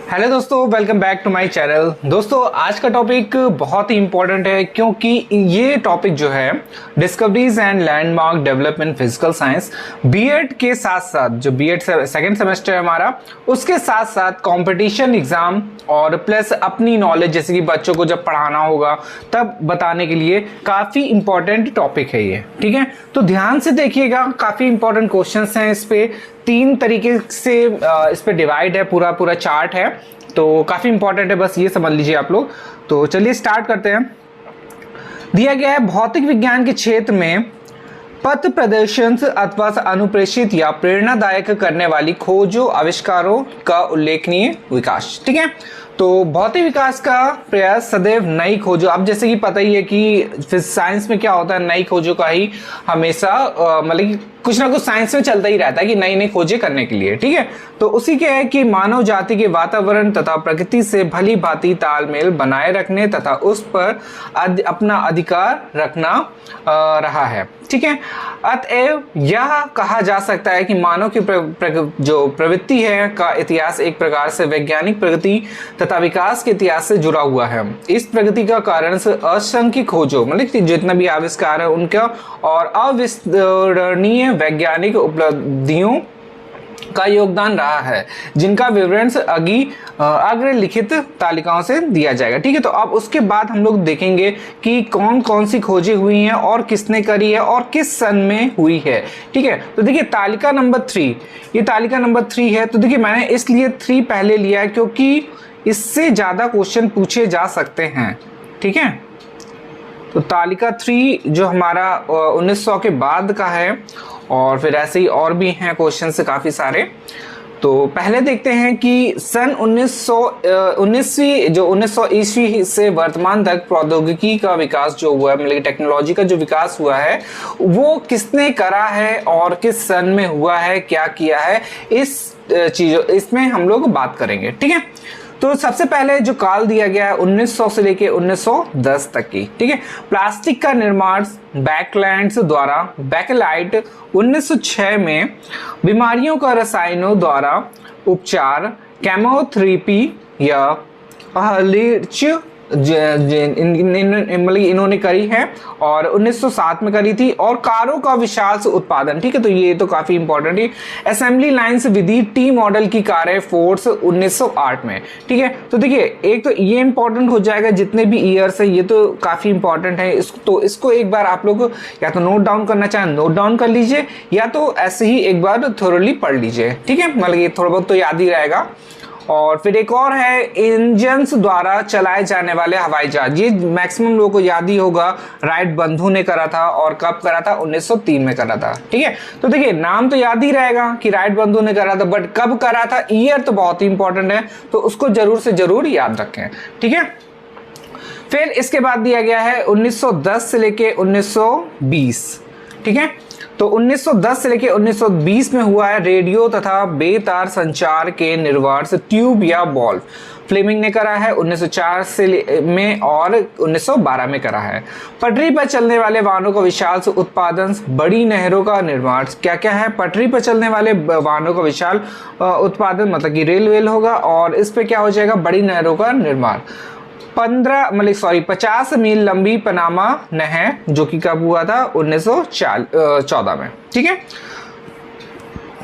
Hello दोस्तों, welcome back to my channel. दोस्तों, आज का टॉपिक बहुत ही इंपॉर्टेंट है क्योंकि ये टॉपिक जो है discoveries and landmark development physical science BEd के साथ साथ जो बीएड सेकेंड सेमेस्टर है हमारा, उसके साथ साथ कंपटीशन एग्जाम और प्लस अपनी नॉलेज जैसे कि बच्चों को जब पढ़ाना होगा तब बताने के लिए काफ़ी इंपॉर्टेंट टॉपिक है ये। ठीक है, तो ध्यान से देखिएगा, काफ़ी इंपॉर्टेंट क्वेश्चंस हैं। इस पे 3 तरीके से इस पे डिवाइड है, पूरा चार्ट है, तो काफ़ी इंपॉर्टेंट है, बस ये समझ लीजिए आप लोग। तो चलिए स्टार्ट करते हैं। दिया गया है भौतिक विज्ञान के क्षेत्र में पथ प्रदर्शन अथवा अनुप्रेषित या प्रेरणादायक करने वाली खोजों आविष्कारों का उल्लेखनीय विकास। ठीक है, तो भौतिक विकास का प्रयास सदैव नई खोजों, अब जैसे कि पता ही है कि साइंस में क्या होता है, नई खोजों का ही हमेशा मतलब कुछ ना कुछ साइंस में चलता ही रहता है कि नई नई खोजें करने के लिए। ठीक है, तो उसी के है कि मानव जाति के वातावरण तथा प्रकृति से भली भांति तालमेल बनाए रखने तथा उस पर अपना अधिकार रखना रहा है। ठीक है, अतएव यह कहा जा सकता है कि मानव की जो प्रवृत्ति है का इतिहास एक प्रकार से वैज्ञानिक प्रगति तथा विकास के इतिहास से जुड़ा हुआ है। इस प्रगति का कारण से असंख्य खोजों, मतलब जितना भी आविष्कार है उनका, और अविस्मरणीय वैज्ञानिक उपलब्धियों का योगदान रहा है, जिनका विवरण अग्र लिखित तालिकाओं से दिया जाएगा। ठीक है, तो अब उसके बाद हम लोग देखेंगे कि कौन कौन सी खोजें हुई हैं और किसने करी है और किस सन में हुई है। ठीक है, तो देखिए तालिका नंबर 3, ये तालिका नंबर 3 है। तो देखिए मैंने इसलिए 3 पहले लिया है क्योंकि इससे ज्यादा क्वेश्चन पूछे जा सकते हैं। ठीक है, तो तालिका 3 जो हमारा 1900 के बाद का है, और फिर ऐसे ही और भी हैं क्वेश्चन से काफ़ी सारे। तो पहले देखते हैं कि सन 1900 ईस्वी से वर्तमान तक प्रौद्योगिकी का विकास जो हुआ है, मतलब टेक्नोलॉजी का जो विकास हुआ है, वो किसने करा है और किस सन में हुआ है, क्या किया है, इस चीज़ों इसमें हम लोग बात करेंगे। ठीक है, तो सबसे पहले जो काल दिया गया है 1900 से लेके 1910 तक की। ठीक है, प्लास्टिक का निर्माण बैकलैंड्स द्वारा, बैकलाइट 1906 में बीमारियों का रसायनों द्वारा उपचार, केमोथेरेपी या इन्होंने करी है, और 1907 में करी थी, और कारों का विशाल से उत्पादन। ठीक है, तो ये तो काफी इंपॉर्टेंट है। असेंबली लाइन्स विधि टी मॉडल की कारें फोर्स 1908 में। ठीक है, तो देखिए एक तो ये इंपॉर्टेंट हो जाएगा, जितने भी ईयर्स है ये तो काफी इंपॉर्टेंट है। इसको एक बार आप लोग या तो नोट डाउन करना चाहें नोट डाउन कर लीजिए, या तो ऐसे ही एक बार थोरली पढ़ लीजिए। ठीक है, मतलब ये थोड़ा बहुत तो याद ही रहेगा। और फिर एक और है इंजन्स द्वारा चलाए जाने वाले हवाई जहाज, ये मैक्सिमम लोगों को याद ही होगा, राइट बंधु ने करा था, और कब करा था, 1903 में करा था। ठीक है, तो देखिए नाम तो याद ही रहेगा कि राइट बंधु ने करा था, बट कब करा था, ईयर तो बहुत ही इंपॉर्टेंट है, तो उसको जरूर से जरूर याद रखें। ठीक है, फिर इसके बाद दिया गया है 1910 से लेके 1920। ठीक है, तो 1910 से लेके 1920 में हुआ है रेडियो तथा बेतार संचार के निर्माण से ट्यूब या बॉल्व। फ्लेमिंग ने करा है 1904 से में, और 1912 में करा है। पटरी पर चलने वाले वाहनों का विशाल से उत्पादन, बड़ी नहरों का निर्माण। क्या क्या है, पटरी पर चलने वाले वाहनों का विशाल उत्पादन, मतलब कि रेलवे होगा, और इस पे क्या हो जाएगा, बड़ी नहरों का निर्माण। 50 मील लंबी पनामा नहर, जो कि कब हुआ था, 1914 में। ठीक है,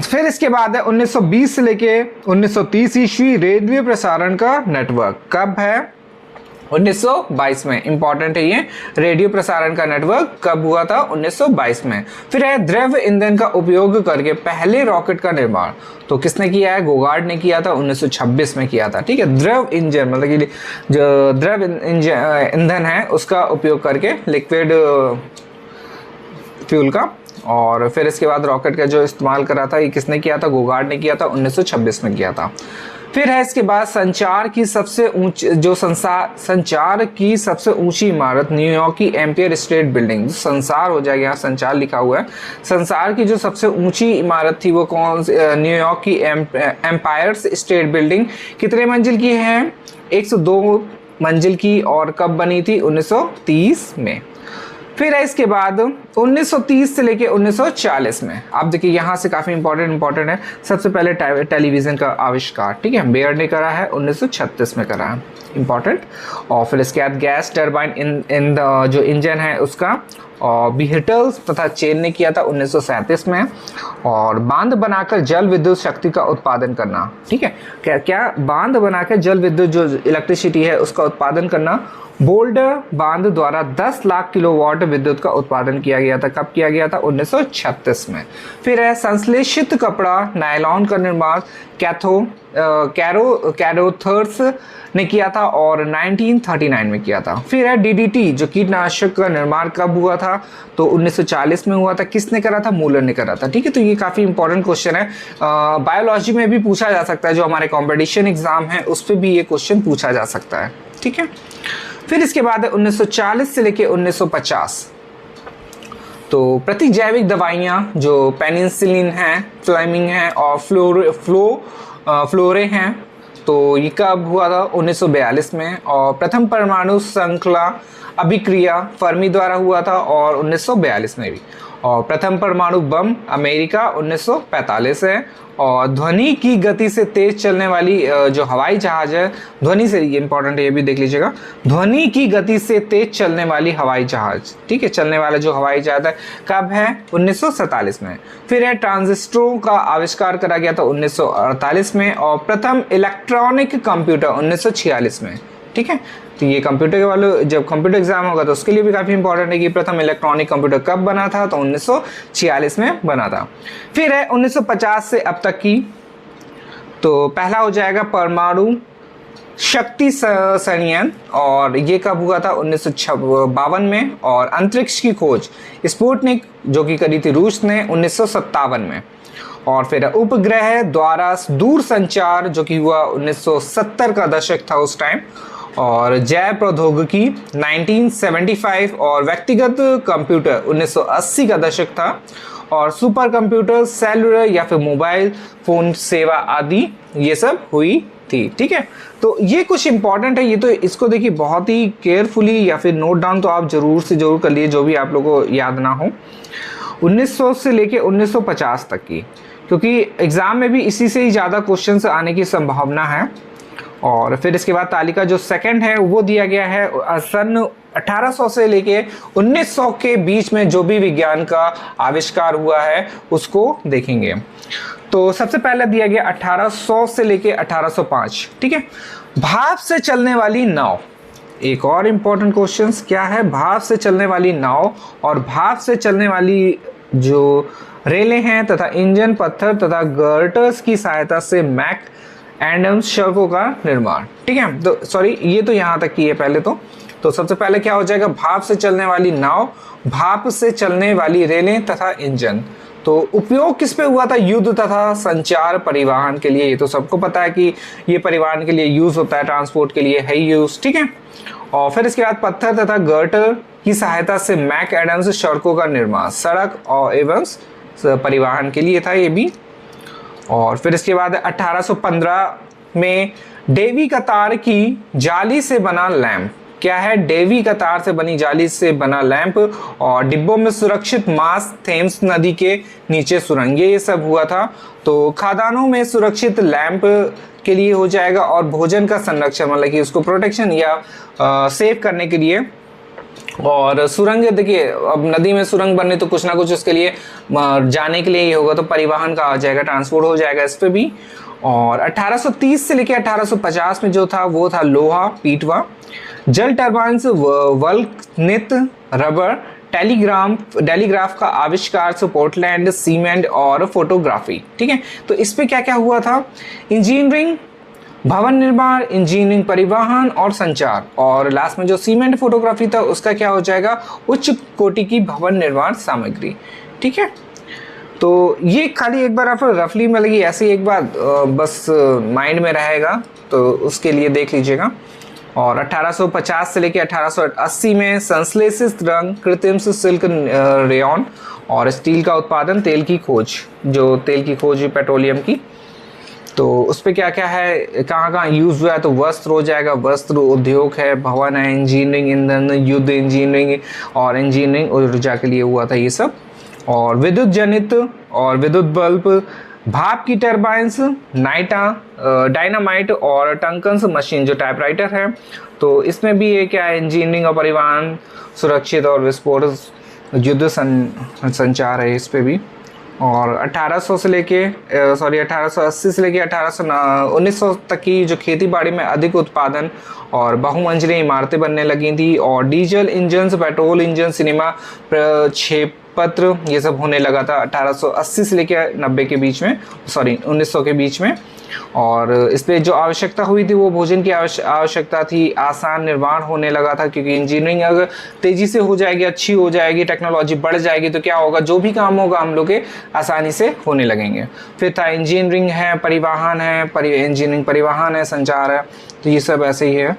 फिर इसके बाद है 1920 से लेके 1930 ईस्वी रेडियो प्रसारण का नेटवर्क। कब है, 1922 में। इंपॉर्टेंट है ये, रेडियो प्रसारण का नेटवर्क कब हुआ था, 1922 में। फिर है द्रव ईंधन का उपयोग करके पहले रॉकेट का निर्माण। तो किसने किया है, गोगार्ड ने किया था, 1926 में किया था। ठीक है, द्रव इंजन मतलब कि जो द्रव ईंधन है उसका उपयोग करके, लिक्विड फ्यूल का। और फिर इसके बाद रॉकेट का जो इस्तेमाल करा था, ये किसने किया था, गोगार्ड ने किया था, 1926 में किया था। फिर है इसके बाद संचार की सबसे ऊंची इमारत न्यूयॉर्क की एम्पायर स्टेट बिल्डिंग। संसार हो जाएगा, यहाँ संचार लिखा हुआ है। संसार की जो सबसे ऊंची इमारत थी वो कौन, न्यूयॉर्क की एम्पायर स्टेट बिल्डिंग। कितने मंजिल की है, 102 मंजिल की, और कब बनी थी, 1930 में। फिर है इसके बाद 1930 से लेके 1940 में, आप देखिए यहाँ से काफ़ी इंपॉर्टेंट है। सबसे पहले टेलीविज़न का आविष्कार, ठीक है, बेयर ने करा है, 1936 में करा है, इंपॉर्टेंट। और फिर इसके बाद गैस टर्बाइन इन जो इंजन है उसका, और व्हीटल्स तथा चेन ने किया था 1937 में। और बांध बनाकर जल विद्युत शक्ति का उत्पादन करना, ठीक है, क्या बांध बनाकर जल विद्युत जो इलेक्ट्रिसिटी है उसका उत्पादन करना, बोल्डर बांध द्वारा 10 लाख किलोवाट विद्युत का उत्पादन किया गया था। कब किया गया था? 1936 में। फिर है संश्लेषित कपड़ा नायलॉन का निर्माण कैरोथर्स ने किया था और 1939 में किया था। फिर है डीडीटी जो कीटनाशक का निर्माण कब हुआ था? तो 1940 में हुआ था। किसने करा था? मूलर ने करा था, ठीक है। तो ये काफ़ी इंपॉर्टेंट क्वेश्चन है, बायोलॉजी में भी पूछा जा सकता है, जो हमारे कॉम्पिटिशन एग्जाम है उस पर भी ये क्वेश्चन पूछा जा सकता है, ठीक है। फिर इसके बाद है 1940 से लेके 1950, तो प्रतिजैविक दवाइयाँ जो पेनिसिलिन है, फ्लेमिंग है और फ्लोरे हैं, तो ये कब हुआ था? 1942 में। और प्रथम परमाणु श्रृंखला अभिक्रिया फर्मी द्वारा हुआ था और 1942 में भी। और प्रथम परमाणु बम अमेरिका 1945 है। और ध्वनि की गति से तेज चलने वाली जो हवाई जहाज है, ध्वनि से, ये इंपॉर्टेंट है, ये भी देख लीजिएगा, ध्वनि की गति से तेज चलने वाली हवाई जहाज, ठीक है, चलने वाला जो हवाई जहाज है, कब है? 1947 में। फिर है ट्रांजिस्टरों का आविष्कार करा गया था 1948 में। और प्रथम इलेक्ट्रॉनिक कंप्यूटर 1946 में, ठीक है। तो ये कंप्यूटर के वाले, जब कंप्यूटर एग्जाम होगा तो उसके लिए भी काफ़ी इंपॉर्टेंट है कि प्रथम इलेक्ट्रॉनिक कंप्यूटर कब बना था? तो 1946 में बना था। फिर है 1950 से अब तक की, तो पहला हो जाएगा परमाणु शक्ति संयंत्र, और ये कब हुआ था? 1952 में। और अंतरिक्ष की खोज स्पुतनिक जो कि करी थी रूस ने 1957 में। और फिर उपग्रह द्वारा दूर संचार जो कि हुआ 1970 का दशक था उस टाइम। और जैव प्रौद्योगिकी 1975। और व्यक्तिगत कंप्यूटर 1980 का दशक था। और सुपर कंप्यूटर, सेलुलर या फिर मोबाइल फोन सेवा आदि ये सब हुई थी, ठीक है। तो ये कुछ इंपॉर्टेंट है, ये तो इसको देखिए बहुत ही केयरफुली या फिर नोट डाउन तो आप जरूर से जरूर कर लिए, जो भी आप लोगों को याद ना हो। 1900 से लेके 1950 तक की, क्योंकि एग्जाम में भी इसी से ही ज़्यादा क्वेश्चंस आने की संभावना है। और फिर इसके बाद तालिका जो सेकंड है वो दिया गया है सन 1800 से लेके 1900 के बीच में जो भी विज्ञान का आविष्कार हुआ है उसको देखेंगे। तो सबसे पहले दिया गया 1800 से लेके 1805, ठीक है। भाप से चलने वाली नाव, एक और इंपॉर्टेंट क्वेश्चन क्या है? भाप से चलने वाली नाव और भाप से चलने वाली जो रेलें हैं तथा इंजन, पत्थर तथा गर्टर्स की सहायता से मैक एडम्स सड़कों का निर्माण, ठीक है। तो सॉरी, ये तो यहाँ तक की है पहले तो सबसे पहले क्या हो जाएगा? भाप से चलने वाली नाव, भाप से चलने वाली रेलें तथा इंजन। तो उपयोग किस पे हुआ था? युद्ध तथा संचार परिवहन के लिए। ये तो सबको पता है कि ये परिवहन के लिए यूज होता है, ट्रांसपोर्ट के लिए है यूज, ठीक है। और फिर इसके बाद पत्थर तथा गर्टर की सहायता से मैक एडम्स सड़कों का निर्माण, सड़क और एवं परिवहन के लिए था ये भी। और फिर इसके बाद 1815 में डेवी कतार की जाली से बना लैंप, क्या है? डेवी कतार से बनी जाली से बना लैंप। और डिब्बों में सुरक्षित मास, थेम्स नदी के नीचे सुरंगें, ये सब हुआ था। तो खादानों में सुरक्षित लैंप के लिए हो जाएगा। और भोजन का संरक्षण, मतलब कि उसको प्रोटेक्शन या सेव करने के लिए। और सुरंग, देखिए अब नदी में सुरंग बनने तो कुछ ना कुछ उसके लिए जाने के लिए ही होगा, तो परिवहन का आ जाएगा, ट्रांसपोर्ट हो जाएगा इस पे भी। और 1830 से लेकर 1850 में जो था वो था लोहा, पीटवा, जल टर्बाइन्स, वल्कनित, रबर, टेलीग्राफ का आविष्कार से पोर्टलैंड, सीमेंट और फोटोग्राफी, ठीक है। तो इस पे क्या क्या हुआ था? इंजीनियरिंग, भवन निर्माण, इंजीनियरिंग, परिवहन और संचार। और लास्ट में जो सीमेंट फोटोग्राफी था उसका क्या हो जाएगा? उच्च कोटि की भवन निर्माण सामग्री, ठीक है। तो ये खाली एक बार आप रफली में लगी ऐसे एक बार बस माइंड में रहेगा, तो उसके लिए देख लीजिएगा। और 1850 से लेकर 1880 में संश्लेषित रंग, कृत्रिम सिल्क, रेयॉन और स्टील का उत्पादन, तेल की खोज, जो तेल की खोज पेट्रोलियम की। तो उस पर क्या क्या है, कहाँ कहाँ यूज़ हुआ है, तो वस्त्र हो जाएगा, वस्त्र उद्योग है, भवन है, इंजीनियरिंग, ईंधन, युद्ध इंजीनियरिंग और इंजीनियरिंग ऊर्जा के लिए हुआ था ये सब। और विद्युत जनित और विद्युत बल्ब, भाप की टरबाइंस, डायनामाइट और टंकन्स मशीन जो टाइपराइटर है, तो इसमें भी ये क्या है, इंजीनियरिंग और परिवहन, सुरक्षित और विस्फोट, युद्ध संचार है इस पे भी। और 1800 से लेके 1880 से लेके 1900 तक की जो खेती बाड़ी में अधिक उत्पादन और बहुमंजिली इमारतें बनने लगी थी, और diesel engine, petrol engine, cinema प्रक्षेपत्र ये सब होने लगा था 1880 से लेके 90 के बीच में, 1900 के बीच में। और इस पर जो आवश्यकता हुई थी वो भोजन की आवश्यकता थी, आसान निर्माण होने लगा था, क्योंकि इंजीनियरिंग अगर तेज़ी से हो जाएगी, अच्छी हो जाएगी, टेक्नोलॉजी बढ़ जाएगी, तो क्या होगा, जो भी काम होगा हम लोग के आसानी से होने लगेंगे। फिर था इंजीनियरिंग है, परिवहन है, इंजीनियरिंग परिवहन है, संचार है, तो ये सब ऐसे ही है,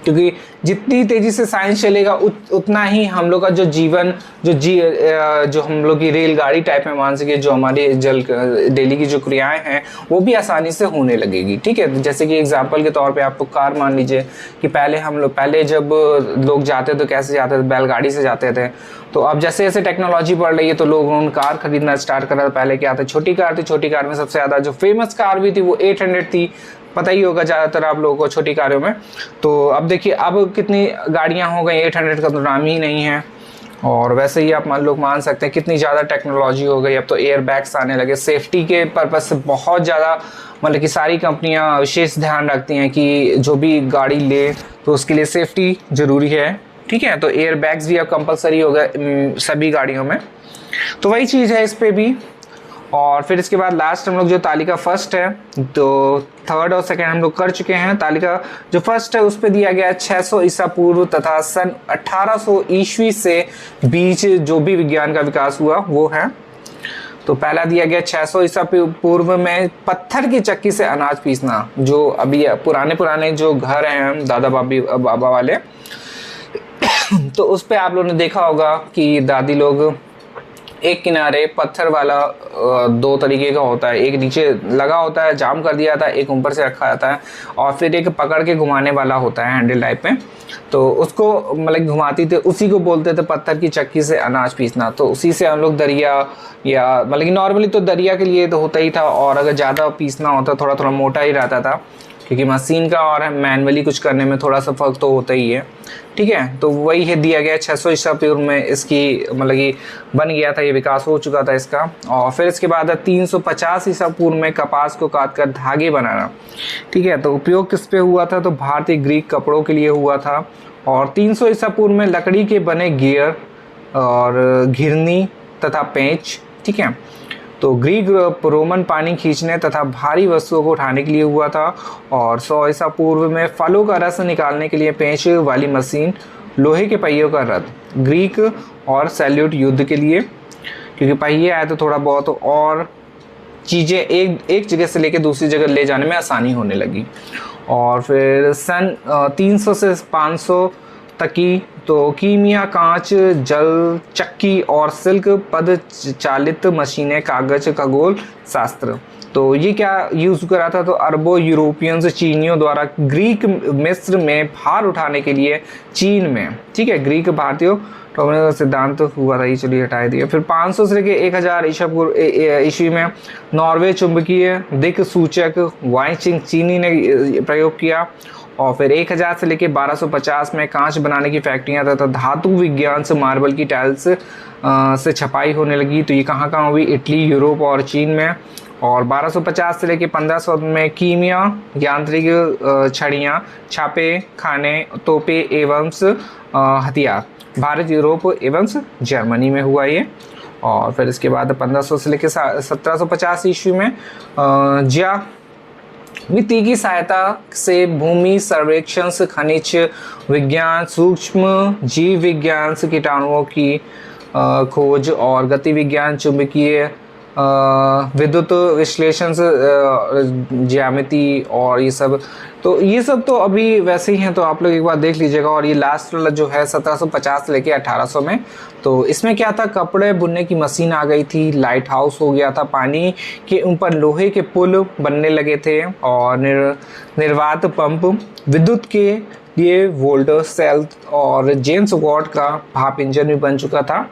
क्योंकि जितनी तेज़ी से साइंस चलेगा उतना ही हम लोग का जो जीवन जो हम लोग की रेलगाड़ी टाइप में मान सके, जो हमारी डेली की जो क्रियाएं हैं वो भी आसानी से होने लगेगी। ठीक है, जैसे कि एग्जांपल के तौर पे आपको कार मान लीजिए कि पहले जब लोग जाते तो कैसे जाते थे, बैलगाड़ी से जाते थे। तो अब जैसे जैसे टेक्नोलॉजी बढ़ रही है तो लोग उन कार खरीदना स्टार्ट कर रहे थे। पहले क्या था, छोटी कार थी, छोटी कार में सबसे ज़्यादा जो फेमस कार भी थी वो 800 थी, पता ही होगा ज़्यादातर आप लोगों को छोटी कारों में। तो अब देखिए अब कितनी गाड़ियाँ हो गई, 800 का तो नाम ही नहीं है। और वैसे ही आप लोग मान सकते हैं कितनी ज़्यादा टेक्नोलॉजी हो गई, अब तो एयर बैग्स आने लगे। सेफ्टी के पर्पज़ से बहुत ज़्यादा मतलब कि सारी कंपनियां विशेष ध्यान रखती हैं कि जो भी गाड़ी ले तो उसके लिए सेफ्टी ज़रूरी है। ठीक है, तो एयर बैग्स भी अब कंपलसरी हो गए सभी गाड़ियों में, तो वही चीज़ है इस पर भी। और फिर इसके बाद लास्ट हम लोग जो तालिका फर्स्ट है, तो थर्ड और सेकंड हम लोग कर चुके हैं। तालिका जो फर्स्ट है उस पे दिया गया 600 ईसा पूर्व तथा सन 1800 ईस्वी से बीच जो भी विज्ञान का विकास हुआ वो है। तो पहला दिया गया 600 ईसा पूर्व में पत्थर की चक्की से अनाज पीसना, जो अभी पुराने जो घर हैं दादा बाबा वाले तो उस पे आप लोगों ने देखा होगा कि दादी लोग एक किनारे पत्थर वाला दो तरीके का होता है, एक नीचे लगा होता है, जाम कर दिया जाता है, एक ऊपर से रखा जाता है, और फिर एक पकड़ के घुमाने वाला होता है हैंडल टाइप में। तो उसको मतलब घुमाती थे, उसी को बोलते थे पत्थर की चक्की से अनाज पीसना। तो उसी से हम लोग दरिया या मतलब कि नॉर्मली तो दरिया के लिए तो होता ही था, और अगर ज़्यादा पीसना होता थोड़ा थोड़ा मोटा ही रहता था, क्योंकि मशीन का और मैनुअली कुछ करने में थोड़ा सा फर्क तो होता ही है। ठीक है, तो वही है दिया गया 600 ईसा पूर्व में इसकी मतलब कि बन गया था, ये विकास हो चुका था इसका। और फिर इसके बाद 350 ईसा पूर्व में कपास को काट कर धागे बनाना। ठीक है, तो उपयोग किस पे हुआ था, तो भारतीय ग्रीक कपड़ों के लिए हुआ था। और 300 ईसा पूर्व में लकड़ी के बने गियर और घिरनी तथा पेंच। ठीक है, तो ग्रीक रोमन पानी खींचने तथा भारी वस्तुओं को उठाने के लिए हुआ था। और 100 ईसा पूर्व में फलों का रस निकालने के लिए पेंच वाली मशीन, लोहे के पहियों का रथ ग्रीक और सैल्यूट युद्ध के लिए, क्योंकि पहिए आए तो थोड़ा बहुत और चीज़ें एक जगह से लेकर दूसरी जगह ले जाने में आसानी होने लगी। और फिर सन 300 से 500 तक की तो कीमिया, कांच, जल चक्की और सिल्क पद चालित मशीनें, कागज, खगोल शास्त्र। तो ये क्या यूज़ करा था, तो अरबों यूरोपियंस चीनियों द्वारा ग्रीक मिस्र में भार उठाने के लिए चीन में। ठीक है, ग्रीक भारतीयों का सिद्धांत हुआ था, ये चलिए हटा दिया। फिर 500 से लेकर 1000 ईस्वी में नॉर्वे चुंबकीय दिक् सूचक वाइचिंग चीनी ने प्रयोग किया। और फिर 1000 से लेकर 1250 में कांच बनाने की फैक्ट्रियां तथा धातु विज्ञान से मार्बल की टाइल्स से छपाई होने लगी। तो ये कहाँ कहाँ हुई, इटली, यूरोप और चीन में। और 1250 से लेकर 1500 में कीमिया, यांत्रिक छड़ियाँ, छापे खाने, तोपे एवं हथियार भारत, यूरोप एवं जर्मनी में हुआ ये। और फिर इसके बाद 1500 से लेकर 1750 ईस्वी में ज्यामिति की सहायता से भूमि सर्वेक्षण, खनिज विज्ञान, सूक्ष्म जीव विज्ञान, कीटाणुओं की खोज और गति विज्ञान, चुंबकीय विद्युत विश्लेषण से ज्यामिति और ये सब, तो ये सब तो अभी वैसे ही हैं, तो आप लोग एक बार देख लीजिएगा। और ये लास्ट वाला जो है 1750 से लेके 1800 में, तो इसमें क्या था, कपड़े बुनने की मशीन आ गई थी, लाइट हाउस हो गया था, पानी के ऊपर लोहे के पुल बनने लगे थे, और निर्वात पंप, विद्युत के लिए वोल्टर सेल, और जेम्स वॉट का भाप इंजन भी बन चुका था,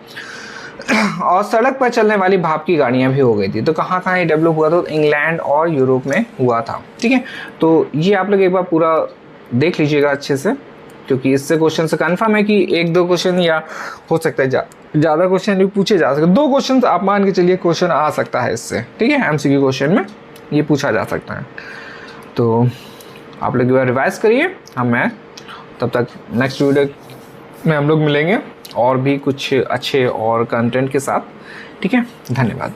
और सड़क पर चलने वाली भाप की गाड़ियां भी हो गई थी। तो कहाँ कहाँ ये डेवलप हुआ था, तो इंग्लैंड और यूरोप में हुआ था। ठीक है, तो ये आप लोग एक बार पूरा देख लीजिएगा अच्छे से, क्योंकि इससे क्वेश्चन से कंफर्म है कि 1-2 क्वेश्चन या हो सकता है ज़्यादा क्वेश्चन भी पूछे जा सकते। 2 क्वेश्चन आप मान के चलिए क्वेश्चन आ सकता है इससे। ठीक है, एमसीक्यू क्वेश्चन में ये पूछा जा सकता है। तो आप लोग एक बार रिवाइज करिए, मैं तब तक नेक्स्ट वीडियो में हम लोग मिलेंगे और भी कुछ अच्छे और कंटेंट के साथ। ठीक है, धन्यवाद।